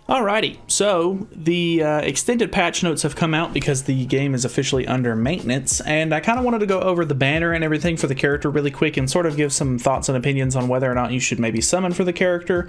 Alrighty, so the extended patch notes have come out because the game is officially under maintenance, and I kind of wanted to go over the banner and everything for the character really quick and sort of give some thoughts and opinions on whether or not you should maybe summon for the character,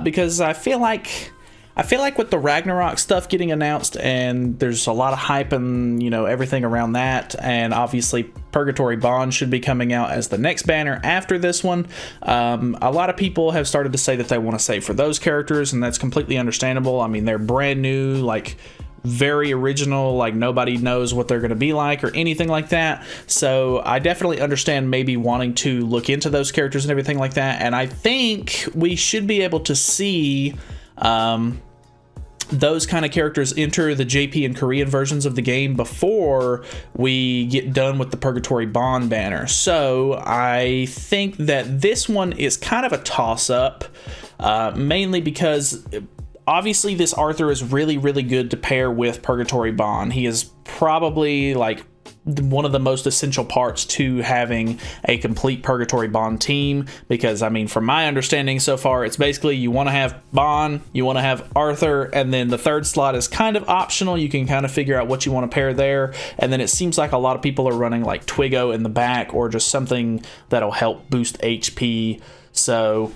because I feel like with the Ragnarok stuff getting announced, and there's a lot of hype and, everything around that, and obviously Purgatory Bond should be coming out as the next banner after this one. A lot of people have started to say that they want to save for those characters, and that's completely understandable. I mean, they're brand new, like very original, like nobody knows what they're going to be like or anything like that. So I definitely understand maybe wanting to look into those characters and everything like that, and I think we should be able to see those kind of characters enter the JP and Korean versions of the game before we get done with the Purgatory Bond banner. So I think that this one is kind of a toss-up, mainly because obviously this Arthur is really, really good to pair with Purgatory Bond. He is probably like one of the most essential parts to having a complete Purgatory Bond team, because I mean, from my understanding so far, it's basically you want to have Bond, you want to have Arthur, and then the third slot is kind of optional. You can kind of figure out what you want to pair there, and then it seems like a lot of people are running like Twigo in the back or just something that'll help boost HP. So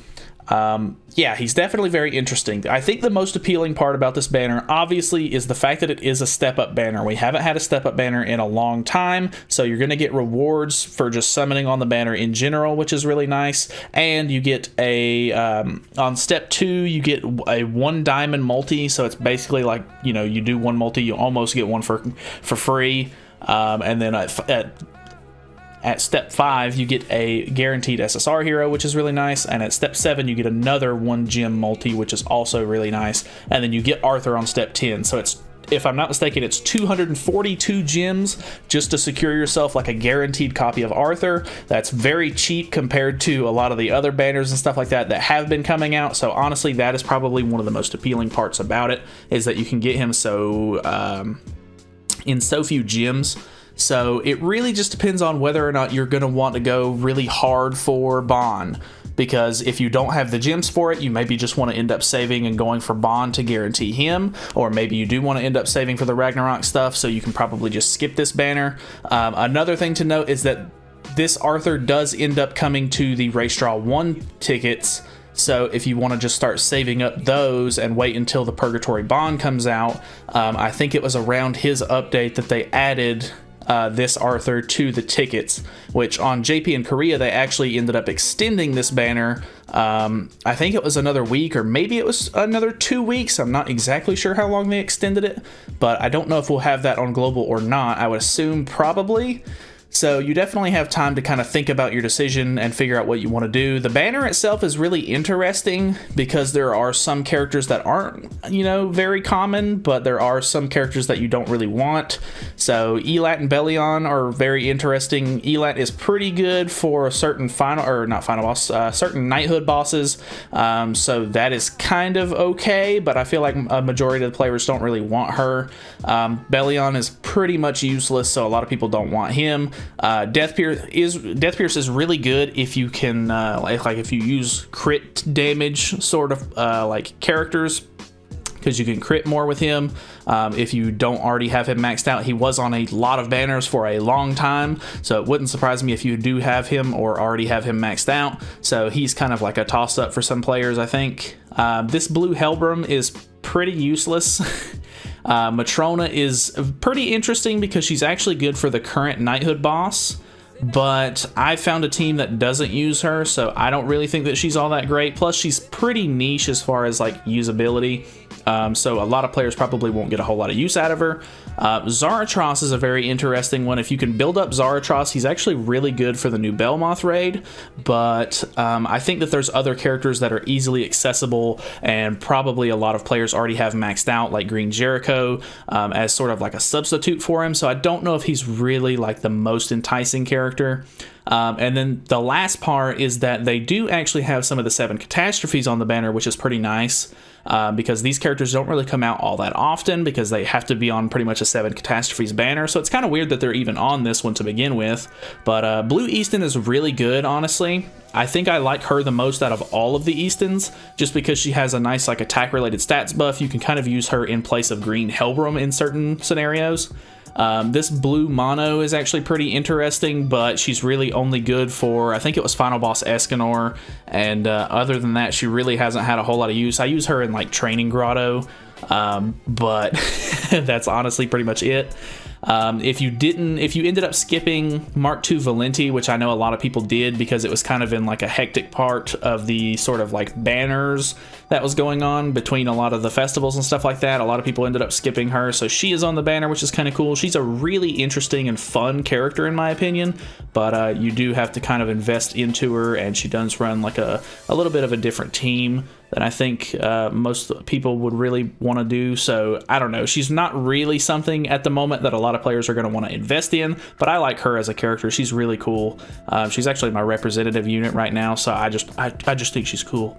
yeah, he's definitely very interesting. I think the most appealing part about this banner, obviously, is the fact that it is a step-up banner. We haven't had a step-up banner in a long time, so you're going to get rewards for just summoning on the banner in general, which is really nice. And you get a, on step 2, you get a 1 diamond multi, so it's basically like, you do 1 multi, you almost get 1 for free. And then at step 5, you get a guaranteed SSR hero, which is really nice. And at step 7, you get another 1 gem multi, which is also really nice. And then you get Arthur on step 10. So it's, if I'm not mistaken, it's 242 gems just to secure yourself like a guaranteed copy of Arthur. That's very cheap compared to a lot of the other banners and stuff like that have been coming out. So honestly, that is probably one of the most appealing parts about it, is that you can get him in so few gems. So it really just depends on whether or not you're going to want to go really hard for Bond, because if you don't have the gems for it, you maybe just want to end up saving and going for Bond to guarantee him, or maybe you do want to end up saving for the Ragnarok stuff, so you can probably just skip this banner. Another thing to note is that this Arthur does end up coming to the Race Draw 1 tickets. So if you want to just start saving up those and wait until the Purgatory Bond comes out, I think it was around his update that they added this Arthur to the tickets, which on JP and Korea they actually ended up extending this banner. I think it was another week, or maybe it was another 2 weeks. I'm not exactly sure how long they extended it, but I don't know if we'll have that on global or not. I would assume probably. So you definitely have time to kind of think about your decision and figure out what you want to do. The banner itself is really interesting because there are some characters that aren't, very common, but there are some characters that you don't really want. So Elat and Belion are very interesting. Elat is pretty good for certain certain knighthood bosses. So that is kind of okay, but I feel like a majority of the players don't really want her. Belion is pretty much useless, so a lot of people don't want him. Death Pierce is really good if you can if you use crit damage sort of like characters, because you can crit more with him. If you don't already have him maxed out, he was on a lot of banners for a long time, so it wouldn't surprise me if you do have him or already have him maxed out. So he's kind of like a toss-up for some players, I think. This blue Helbram is pretty useless. Matrona is pretty interesting because she's actually good for the current knighthood boss, but I found a team that doesn't use her, so I don't really think that she's all that great. Plus, she's pretty niche as far as like usability, so a lot of players probably won't get a whole lot of use out of her. Zaratros is a very interesting one. If you can build up Zaratros, he's actually really good for the new Belmoth raid, but I think that there's other characters that are easily accessible and probably a lot of players already have maxed out, like Green Jericho, as sort of like a substitute for him. So I don't know if he's really like the most enticing character character. And then the last part is that they do actually have some of the 7 catastrophes on the banner, which is pretty nice. Because these characters don't really come out all that often because they have to be on pretty much a 7 catastrophes banner. So it's kind of weird that they're even on this one to begin with. But Blue Easton is really good, honestly. I think I like her the most out of all of the Eastons just because she has a nice like attack related stats buff. You can kind of use her in place of green Helbram in certain scenarios. This blue mono is actually pretty interesting, but she's really only good for, I think it was Final Boss Escanor, and other than that, she really hasn't had a whole lot of use. I use her in like Training Grotto, but that's honestly pretty much it. If you ended up skipping Mark II Valenti, which I know a lot of people did because it was kind of in like a hectic part of the sort of like banners that was going on between a lot of the festivals and stuff like that, a lot of people ended up skipping her. So she is on the banner, which is kind of cool. She's a really interesting and fun character in my opinion, but you do have to kind of invest into her, and she does run like a little bit of a different team than I think most people would really want to do. So I don't know, she's not really something at the moment that a lot of players are going to want to invest in, but I like her as a character. She's really cool. She's actually my representative unit right now, so I just think she's cool.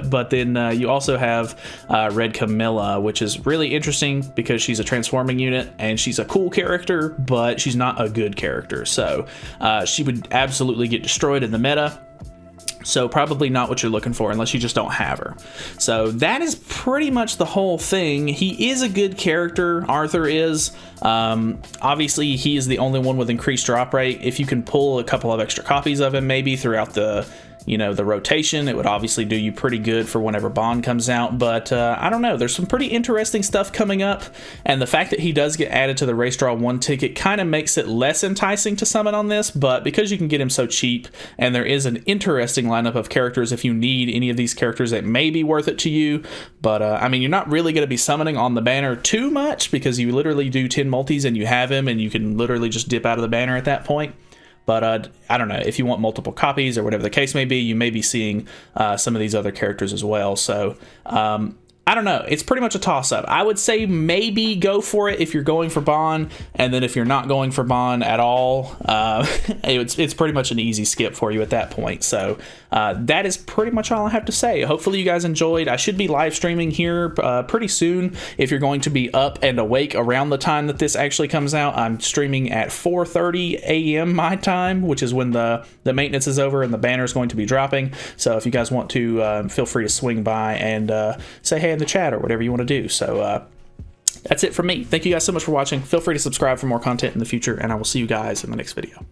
But then you also have Red Camilla, which is really interesting because she's a transforming unit and she's a cool character, but she's not a good character. So she would absolutely get destroyed in the meta. So probably not what you're looking for unless you just don't have her. So that is pretty much the whole thing. He is a good character, Arthur is. Obviously, he is the only one with increased drop rate. If you can pull a couple of extra copies of him maybe throughout the rotation, it would obviously do you pretty good for whenever Bond comes out. But I don't know, there's some pretty interesting stuff coming up, and the fact that he does get added to the Race Draw 1 ticket kind of makes it less enticing to summon on this, but because you can get him so cheap, and there is an interesting lineup of characters, if you need any of these characters, it may be worth it to you. But I mean, you're not really going to be summoning on the banner too much because you literally do 10 multis and you have him, and you can literally just dip out of the banner at that point. But I don't know, if you want multiple copies or whatever the case may be, you may be seeing some of these other characters as well. So I don't know. It's pretty much a toss-up. I would say maybe go for it if you're going for Bond, and then if you're not going for Bond at all, it's pretty much an easy skip for you at that point. So that is pretty much all I have to say. Hopefully you guys enjoyed. I should be live streaming here pretty soon. If you're going to be up and awake around the time that this actually comes out, I'm streaming at 4:30 a.m. my time, which is when the maintenance is over and the banner is going to be dropping. So if you guys want to, feel free to swing by and say hey in the chat or whatever you want to do. So that's it from me. Thank you guys so much for watching. Feel free to subscribe for more content in the future, and I will see you guys in the next video.